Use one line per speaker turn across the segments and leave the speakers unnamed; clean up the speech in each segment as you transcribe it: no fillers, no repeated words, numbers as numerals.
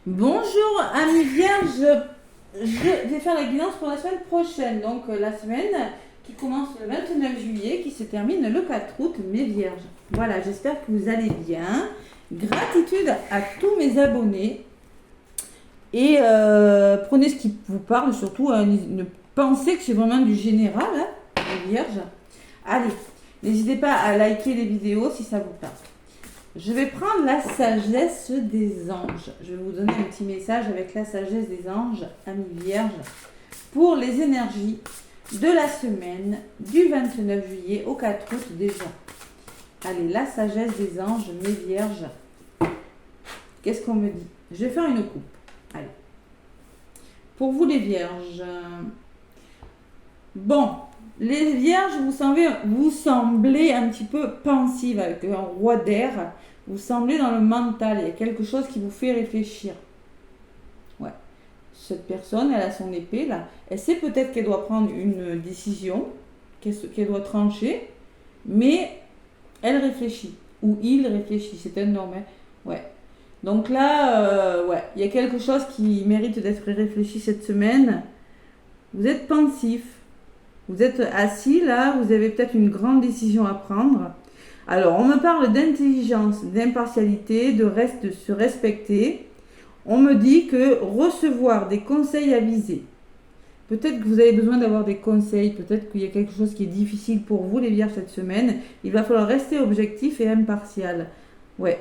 Bonjour amis vierges, je vais faire la guidance pour la semaine prochaine, donc la semaine qui commence le 29 juillet, qui se termine le 4 août, mes vierges. Voilà, j'espère que vous allez bien. Gratitude à tous mes abonnés et prenez ce qui vous parle, surtout ne pensez que c'est vraiment du général, hein, les vierges. Allez, n'hésitez pas à liker les vidéos si ça vous parle. Je vais prendre la sagesse des anges. Je vais vous donner un petit message avec la sagesse des anges, amis vierges, pour les énergies de la semaine du 29 juillet au 4 août déjà. Allez, la sagesse des anges, mes vierges. Qu'est-ce qu'on me dit? Je vais faire une coupe. Allez. Pour vous les vierges. Bon, les vierges, vous semblez un petit peu pensive avec un roi d'air. Vous semblez dans le mental. Il y a quelque chose qui vous fait réfléchir. Ouais. Cette personne, elle a son épée là. Elle sait peut-être qu'elle doit prendre une décision, qu'elle doit trancher, mais elle réfléchit. Ou il réfléchit. C'est un homme. Hein. Ouais. Donc là, ouais, il y a quelque chose qui mérite d'être réfléchi cette semaine. Vous êtes pensif. Vous êtes assis là, vous avez peut-être une grande décision à prendre. Alors, on me parle d'intelligence, d'impartialité, de se respecter. On me dit que recevoir des conseils avisés. Peut-être que vous avez besoin d'avoir des conseils, peut-être qu'il y a quelque chose qui est difficile pour vous, les vierges, cette semaine. Il va falloir rester objectif et impartial. Ouais.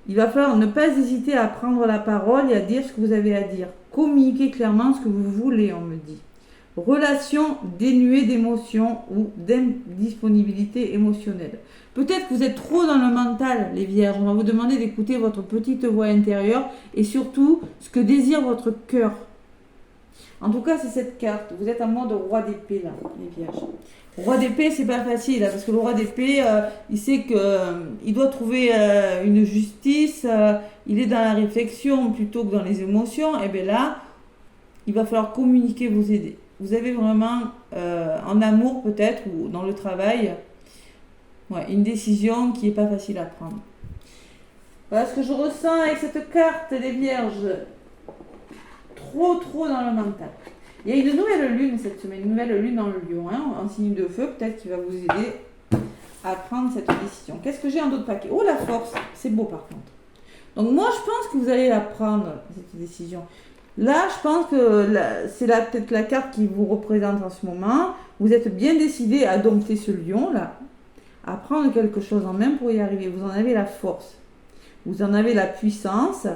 Il va falloir ne pas hésiter à prendre la parole et à dire ce que vous avez à dire. Communiquer clairement ce que vous voulez, on me dit. Relation dénuée d'émotions ou d'indisponibilité émotionnelle. Peut-être que vous êtes trop dans le mental, les vierges. On va vous demander d'écouter votre petite voix intérieure et surtout ce que désire votre cœur. En tout cas, c'est cette carte. Vous êtes en mode roi d'épée, là, les vierges. Roi d'épée, c'est pas facile, là, parce que le roi d'épée, il sait qu'il doit trouver une justice, il est dans la réflexion plutôt que dans les émotions. Et bien là, il va falloir communiquer, vous aider. Vous avez vraiment, en amour peut-être, ou dans le travail, ouais, une décision qui n'est pas facile à prendre. Voilà ce que je ressens avec cette carte, les vierges. Trop dans le mental. Il y a une nouvelle lune cette semaine, une nouvelle lune dans le lion, hein, en signe de feu, peut-être qui va vous aider à prendre cette décision. Qu'est-ce que j'ai en d'autres paquets? Oh, la force, c'est beau par contre. Donc moi, je pense que vous allez la prendre, cette décision. Là, je pense que c'est peut-être la carte qui vous représente en ce moment. Vous êtes bien décidé à dompter ce lion, là, à prendre quelque chose en main pour y arriver. Vous en avez la force. Vous en avez la puissance.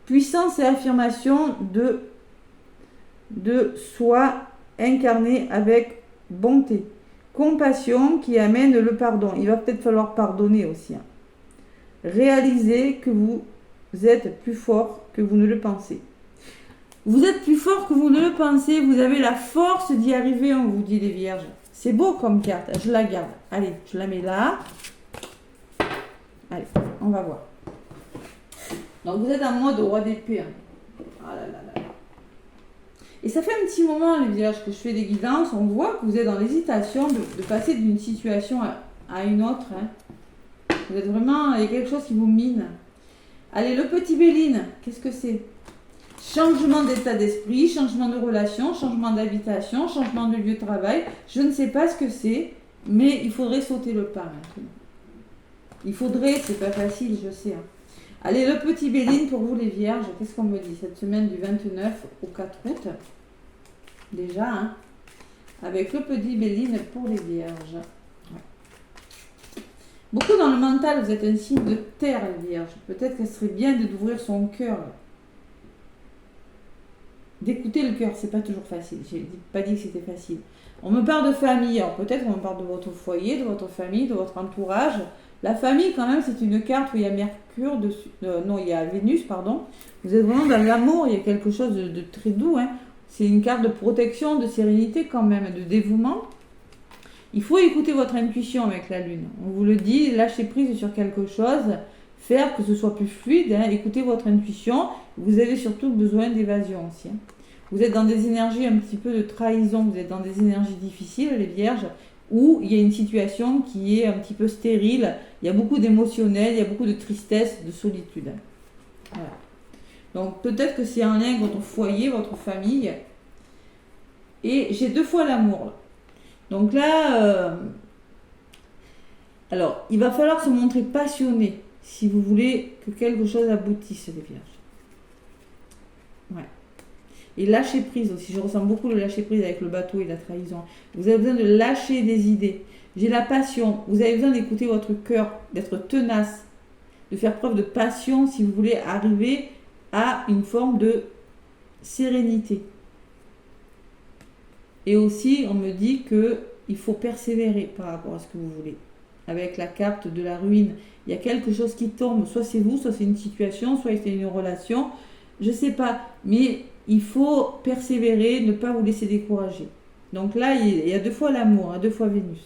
Puissance et affirmation de soi incarné avec bonté. Compassion qui amène le pardon. Il va peut-être falloir pardonner aussi. Hein. Réalisez que vous êtes plus fort que vous ne le pensez. Vous êtes plus fort que vous ne le pensez. Vous avez la force d'y arriver, on vous dit les vierges. C'est beau comme carte. Je la garde. Allez, je la mets là. Allez, on va voir. Donc vous êtes en mode roi d'épée. Hein. Ah là là là. Et ça fait un petit moment, les vierges, que je fais des guidances. On voit que vous êtes dans l'hésitation de passer d'une situation à une autre. Hein. Vous êtes vraiment, il y a quelque chose qui vous mine. Allez, le petit Béline, qu'est-ce que c'est? Changement d'état d'esprit, changement de relation, changement d'habitation, changement de lieu de travail. Je ne sais pas ce que c'est, mais il faudrait sauter le pas maintenant. Il faudrait, c'est pas facile, je sais. Hein. Allez, le petit Béline pour vous les vierges, qu'est-ce qu'on me dit cette semaine du 29 au 4 août? Déjà, hein, avec le petit Béline pour les vierges. Ouais. Beaucoup dans le mental, vous êtes un signe de terre, les vierges. Peut-être qu'elle serait bien d'ouvrir son cœur. D'écouter le cœur, c'est pas toujours facile. J'ai pas dit que c'était facile. On me parle de famille, alors peut-être on me parle de votre foyer, de votre famille, de votre entourage. La famille, quand même, c'est une carte où il y a Mercure dessus. Non, il y a Vénus, pardon. Vous êtes vraiment dans l'amour, il y a quelque chose de très doux. Hein. C'est une carte de protection, de sérénité quand même, de dévouement. Il faut écouter votre intuition avec la Lune. On vous le dit, lâchez prise sur quelque chose, faire que ce soit plus fluide, hein. Écoutez votre intuition. Vous avez surtout besoin d'évasion aussi. Hein. Vous êtes dans des énergies un petit peu de trahison, vous êtes dans des énergies difficiles, les vierges, où il y a une situation qui est un petit peu stérile, il y a beaucoup d'émotionnel, il y a beaucoup de tristesse, de solitude. Voilà. Donc peut-être que c'est en lien avec votre foyer, votre famille. Et j'ai 2 fois l'amour là. Donc là, alors il va falloir se montrer passionné si vous voulez que quelque chose aboutisse, les vierges. Ouais. Et lâcher prise aussi. Je ressens beaucoup le lâcher prise avec le bateau et la trahison. Vous avez besoin de lâcher des idées. J'ai la passion. Vous avez besoin d'écouter votre cœur, d'être tenace, de faire preuve de passion si vous voulez arriver à une forme de sérénité. Et aussi, on me dit qu'il faut persévérer par rapport à ce que vous voulez. Avec la carte de la ruine, il y a quelque chose qui tombe. Soit c'est vous, soit c'est une situation, soit c'est une relation. Je ne sais pas, mais il faut persévérer, ne pas vous laisser décourager. Donc là, il y a 2 fois l'amour, 2 fois Vénus.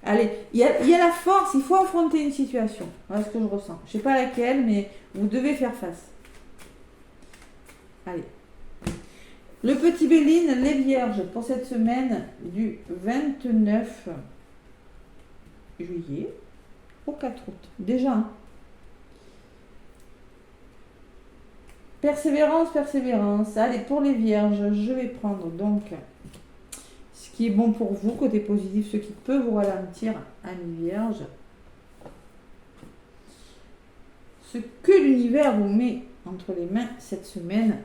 Allez, il y a la force, il faut affronter une situation. Voilà ce que je ressens. Je ne sais pas laquelle, mais vous devez faire face. Allez. Le petit Béline, les vierges, pour cette semaine du 29 juillet au 4 août. Déjà, hein. Persévérance, persévérance. Allez, pour les vierges, je vais prendre donc ce qui est bon pour vous, côté positif, ce qui peut vous ralentir, amis vierges. Ce que l'univers vous met entre les mains cette semaine.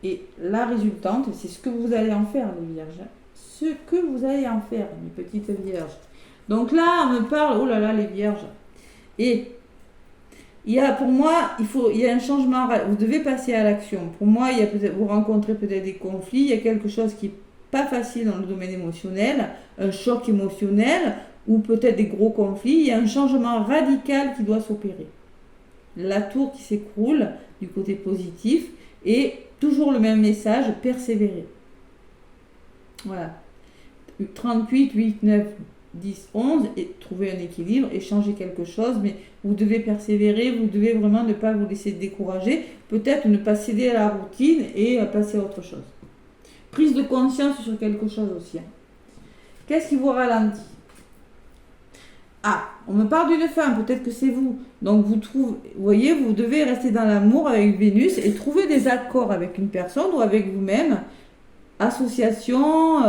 Et la résultante, c'est ce que vous allez en faire, les vierges. Ce que vous allez en faire, mes petites vierges. Donc là, on me parle, oh là là, les vierges. Et pour moi, il y a un changement. Vous devez passer à l'action. Pour moi, vous rencontrez peut-être des conflits. Il y a quelque chose qui n'est pas facile dans le domaine émotionnel, un choc émotionnel ou peut-être des gros conflits. Il y a un changement radical qui doit s'opérer. La tour qui s'écroule du côté positif et toujours le même message, persévérer. Voilà. 38, 8, 9, 10, 11 et trouver un équilibre et changer quelque chose, mais vous devez persévérer, vous devez vraiment ne pas vous laisser décourager, peut-être ne pas céder à la routine et passer à autre chose. Prise de conscience sur quelque chose aussi. Qu'est-ce qui vous ralentit? Ah, on me parle d'une femme, peut-être que c'est vous. Donc vous voyez, vous devez rester dans l'amour avec Vénus et trouver des accords avec une personne ou avec vous-même. Association,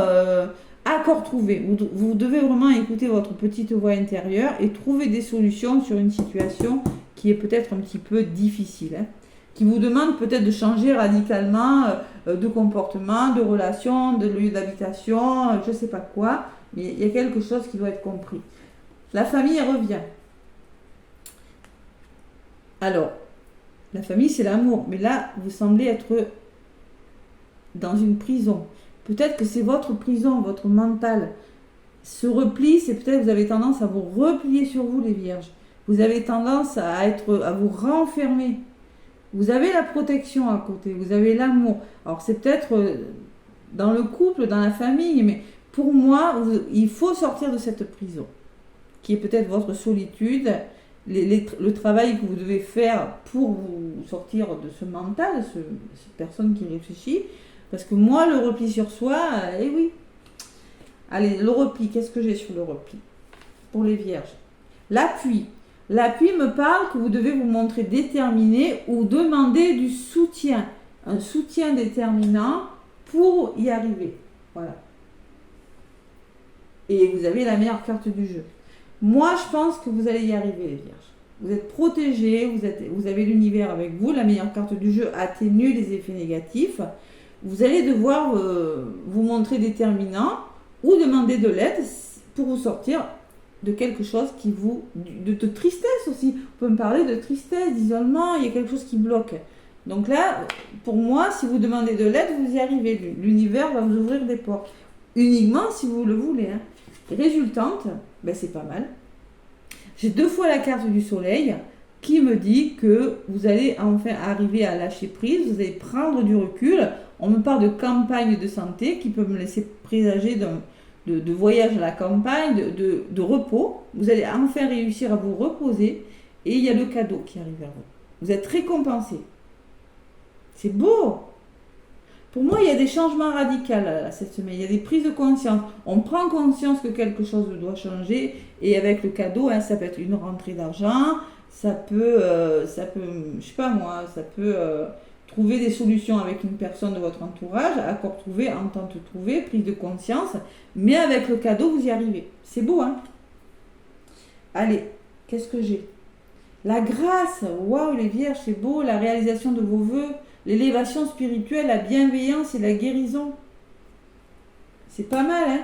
accord trouvé. Vous devez vraiment écouter votre petite voix intérieure et trouver des solutions sur une situation qui est peut-être un petit peu difficile. Qui vous demande peut-être de changer radicalement de comportement, de relation, de lieu d'habitation, je ne sais pas quoi. Mais il y a quelque chose qui doit être compris. La famille revient. Alors, la famille, c'est l'amour. Mais là, vous semblez être dans une prison. Peut-être que c'est votre prison, votre mental. Ce repli, c'est peut-être que vous avez tendance à vous replier sur vous, les vierges. Vous avez tendance à vous renfermer. Vous avez la protection à côté. Vous avez l'amour. Alors, c'est peut-être dans le couple, dans la famille. Mais pour moi, il faut sortir de cette prison. Qui est peut-être votre solitude, le travail que vous devez faire pour vous sortir de ce mental, cette personne qui réfléchit. Parce que moi, le repli sur soi, eh oui. Allez, le repli, qu'est-ce que j'ai sur le repli? Pour les vierges. L'appui. L'appui me parle que vous devez vous montrer déterminé ou demander du soutien. Un soutien déterminant pour y arriver. Voilà. Et vous avez la meilleure carte du jeu. Moi, je pense que vous allez y arriver, les vierges. Vous êtes protégés, vous avez l'univers avec vous. La meilleure carte du jeu atténue les effets négatifs. Vous allez devoir vous montrer déterminant ou demander de l'aide pour vous sortir de quelque chose de tristesse aussi. On peut me parler de tristesse, d'isolement, il y a quelque chose qui bloque. Donc là, pour moi, si vous demandez de l'aide, vous y arrivez. L'univers va vous ouvrir des portes. Uniquement si vous le voulez. Hein. Résultante, c'est pas mal. J'ai 2 fois la carte du soleil qui me dit que vous allez enfin arriver à lâcher prise, vous allez prendre du recul. On me parle de campagne de santé qui peut me laisser présager de voyage à la campagne, de repos. Vous allez enfin réussir à vous reposer et il y a le cadeau qui arrive vers vous. Vous êtes récompensé. C'est beau. Pour moi, il y a des changements radicaux là, cette semaine. Il y a des prises de conscience. On prend conscience que quelque chose doit changer. Et avec le cadeau, ça peut être une rentrée d'argent. je sais pas moi, ça peut trouver des solutions avec une personne de votre entourage, accord trouvé, entente trouvée, prise de conscience, mais avec le cadeau, vous y arrivez. C'est beau, hein? Allez, qu'est-ce que j'ai? La grâce, waouh, les vierges, c'est beau, la réalisation de vos vœux, l'élévation spirituelle, la bienveillance et la guérison. C'est pas mal, hein?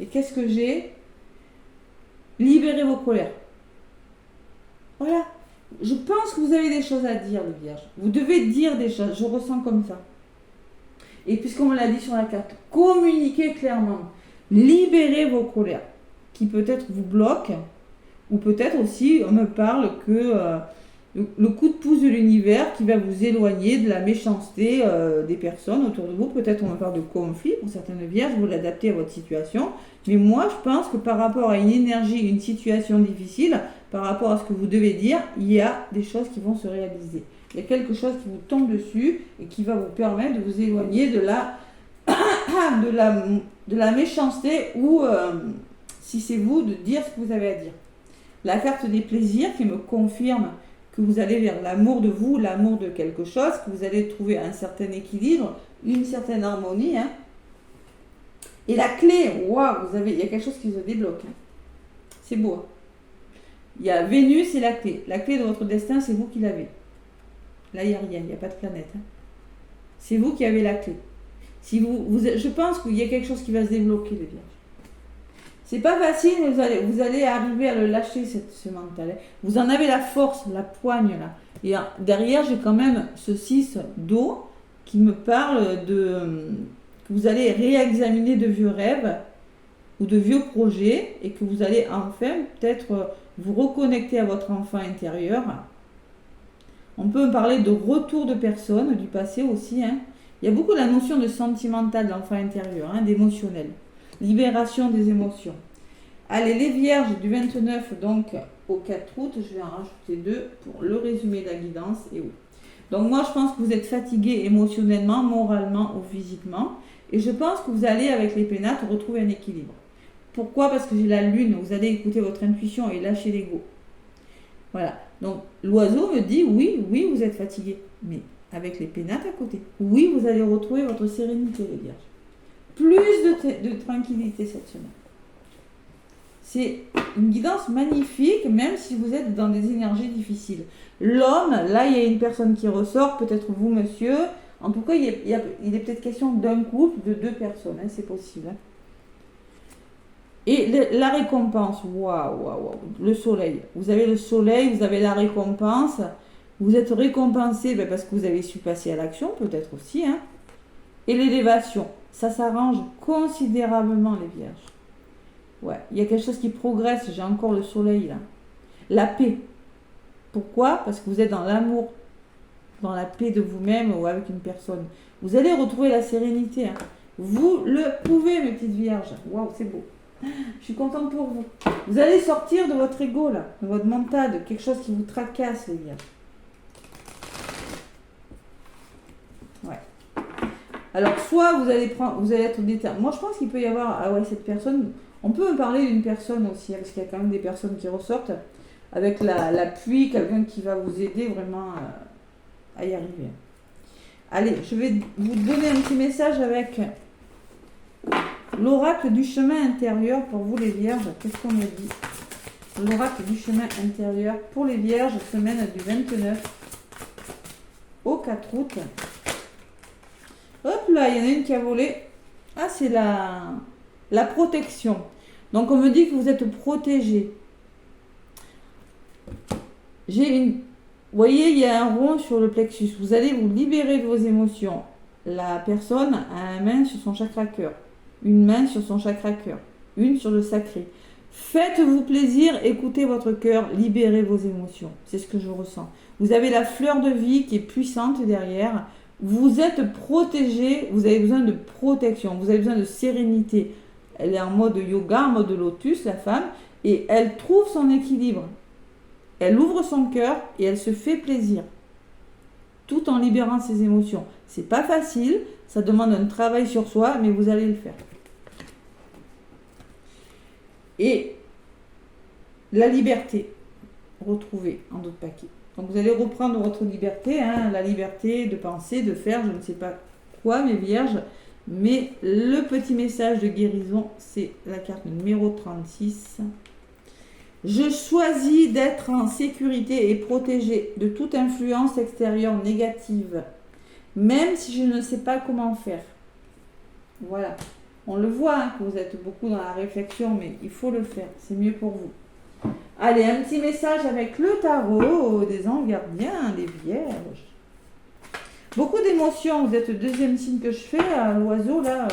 Et qu'est-ce que j'ai? Libérez vos colères. Voilà. Je pense que vous avez des choses à dire, les vierges. Vous devez dire des choses. Je ressens comme ça. Et puisqu'on me l'a dit sur la carte, communiquez clairement. Libérez vos colères qui peut-être vous bloquent. Ou peut-être aussi, on me parle que le coup de pouce de l'univers qui va vous éloigner de la méchanceté des personnes autour de vous. Peut-être on me parle de conflit pour certaines vierges. Vous l'adaptez à votre situation. Mais moi, je pense que par rapport à une énergie, une situation difficile, par rapport à ce que vous devez dire, il y a des choses qui vont se réaliser. Il y a quelque chose qui vous tombe dessus et qui va vous permettre de vous éloigner de la méchanceté ou, si c'est vous, de dire ce que vous avez à dire. La carte des plaisirs qui me confirme que vous allez vers l'amour de vous, l'amour de quelque chose, que vous allez trouver un certain équilibre, une certaine harmonie, hein. Et la clé, waouh, il y a quelque chose qui se débloque. Hein. C'est beau. Hein. Il y a Vénus et la clé. La clé de votre destin, c'est vous qui l'avez. Là, il n'y a rien, il n'y a pas de planète. Hein. C'est vous qui avez la clé. Si je pense qu'il y a quelque chose qui va se débloquer, les vierges. C'est pas facile, mais vous allez arriver à le lâcher, ce mental. Hein. Vous en avez la force, la poigne, là. Et derrière, j'ai quand même ce 6 d'eau qui me parle de... vous allez réexaminer de vieux rêves ou de vieux projets et que vous allez enfin peut-être vous reconnecter à votre enfant intérieur. On peut parler de retour de personnes du passé aussi. Hein. Il y a beaucoup la notion de sentimental de l'enfant intérieur, hein, d'émotionnel. Libération des émotions. Allez, les vierges du 29 donc au 4 août, je vais en rajouter 2 pour le résumé de la guidance. Et oui. Donc moi je pense que vous êtes fatigué émotionnellement, moralement ou physiquement. Et je pense que vous allez, avec les pénates, retrouver un équilibre. Pourquoi? Parce que j'ai la lune, vous allez écouter votre intuition et lâcher l'ego. Voilà. Donc, l'oiseau me dit, oui, vous êtes fatigué. Mais avec les pénates à côté. Oui, vous allez retrouver votre sérénité, les vierges. Plus de tranquillité cette semaine. C'est une guidance magnifique, même si vous êtes dans des énergies difficiles. L'homme, là, il y a une personne qui ressort, peut-être vous, monsieur. En tout cas, il est peut-être question d'un couple, de 2 personnes, hein, c'est possible. Hein. Et la récompense, waouh, le soleil. Vous avez le soleil, vous avez la récompense. Vous êtes récompensé parce que vous avez su passer à l'action, peut-être aussi. Hein. Et l'élévation, ça s'arrange considérablement, les vierges. Ouais, il y a quelque chose qui progresse, j'ai encore le soleil là. La paix. Pourquoi? Parce que vous êtes dans l'amour. Dans la paix de vous-même ou avec une personne. Vous allez retrouver la sérénité. Hein. Vous le pouvez, mes petites vierges. Waouh, c'est beau. Je suis contente pour vous. Vous allez sortir de votre ego, là, de votre mental, de quelque chose qui vous tracasse, les vierges. Ouais. Alors, soit vous allez être déterminé. Moi, je pense qu'il peut y avoir, cette personne. On peut me parler d'une personne aussi, hein, parce qu'il y a quand même des personnes qui ressortent avec l'appui, quelqu'un qui va vous aider vraiment à y arriver. Allez, je vais vous donner un petit message avec l'oracle du chemin intérieur pour vous les vierges. Qu'est-ce qu'on me dit? L'oracle du chemin intérieur pour les vierges, semaine du 29 au 4 août. Hop là, il y en a une qui a volé. Ah, c'est la protection. Donc on me dit que vous êtes protégé. Vous voyez, il y a un rond sur le plexus. Vous allez vous libérer de vos émotions. La personne a une main sur son chakra cœur. Une main sur son chakra cœur. Une sur le sacré. Faites-vous plaisir, écoutez votre cœur, libérez vos émotions. C'est ce que je ressens. Vous avez la fleur de vie qui est puissante derrière. Vous êtes protégé, vous avez besoin de protection, vous avez besoin de sérénité. Elle est en mode yoga, en mode lotus, la femme, et elle trouve son équilibre. Elle ouvre son cœur et elle se fait plaisir, tout en libérant ses émotions. C'est pas facile, ça demande un travail sur soi, mais vous allez le faire. Et la liberté. retrouver en d'autres paquets. Donc vous allez reprendre votre liberté, hein, la liberté de penser, de faire, je ne sais pas quoi, mes vierges. Mais le petit message de guérison, c'est la carte numéro 36. Je choisis d'être en sécurité et protégée de toute influence extérieure négative, même si je ne sais pas comment faire. Voilà. On le voit, hein, que vous êtes beaucoup dans la réflexion, mais il faut le faire. C'est mieux pour vous. Allez, un petit message avec le tarot des anges gardiens, des vierges. Beaucoup d'émotions. Vous êtes le deuxième signe que je fais. L'oiseau, là.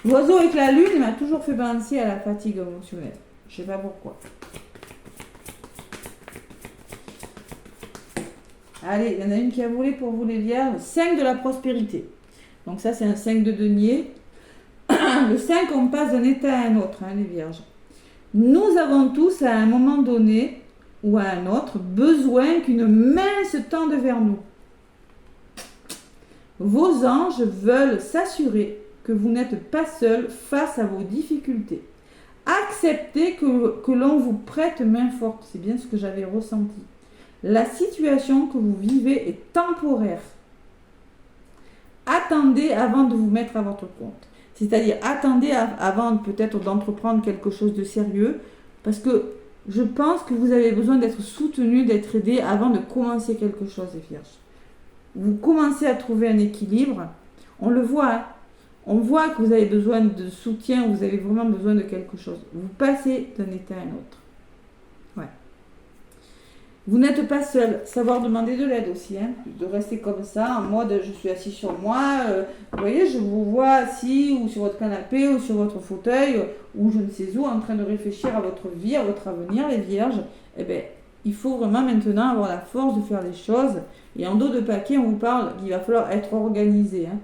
L'oiseau avec la lune, il m'a toujours fait penser à la fatigue émotionnelle. Je ne sais pas pourquoi. Allez, il y en a une qui a volé pour vous les vierges. 5 de la prospérité. Donc ça, c'est un 5 de denier. Le 5, on passe d'un état à un autre, hein, les vierges. Nous avons tous, à un moment donné ou à un autre, besoin qu'une main se tende vers nous. Vos anges veulent s'assurer que vous n'êtes pas seul face à vos difficultés. Acceptez que l'on vous prête main forte. C'est bien ce que j'avais ressenti. La situation que vous vivez est temporaire. Attendez avant de vous mettre à votre compte. C'est-à-dire, attendez avant peut-être d'entreprendre quelque chose de sérieux. Parce que je pense que vous avez besoin d'être soutenu, d'être aidé avant de commencer quelque chose, les vierges. Vous commencez à trouver un équilibre. On le voit, hein. On voit que vous avez besoin de soutien, vous avez vraiment besoin de quelque chose. Vous passez d'un état à un autre. Ouais. Vous n'êtes pas seul. Savoir demander de l'aide aussi, hein. De rester comme ça, en mode je suis assis sur moi. Vous voyez, je vous vois assis ou sur votre canapé ou sur votre fauteuil ou je ne sais où, en train de réfléchir à votre vie, à votre avenir, les vierges. Eh bien, il faut vraiment maintenant avoir la force de faire les choses. Et en dos de paquet, on vous parle qu'il va falloir être organisé, hein.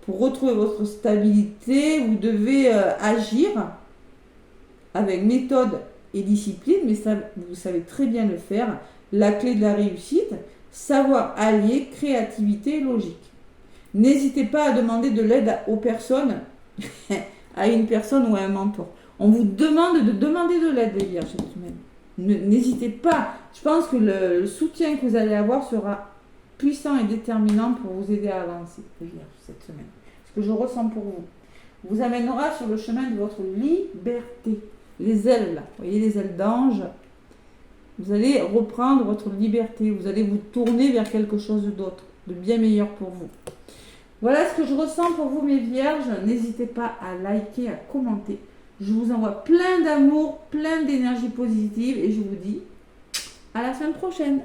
Pour retrouver votre stabilité, vous devez agir avec méthode et discipline, mais ça, vous savez très bien le faire. La clé de la réussite, savoir allier créativité et logique. N'hésitez pas à demander de l'aide aux personnes, à une personne ou à un mentor. On vous demande de demander de l'aide, les vierges, cette semaine. N'hésitez pas. Je pense que le soutien que vous allez avoir sera puissant et déterminant pour vous aider à avancer, les vierges, cette semaine. Ce que je ressens pour vous amènera sur le chemin de votre liberté. Les ailes, là, vous voyez les ailes d'ange. Vous allez reprendre votre liberté. Vous allez vous tourner vers quelque chose d'autre, de bien meilleur pour vous. Voilà ce que je ressens pour vous, mes vierges. N'hésitez pas à liker, à commenter. Je vous envoie plein d'amour, plein d'énergie positive et je vous dis à la semaine prochaine.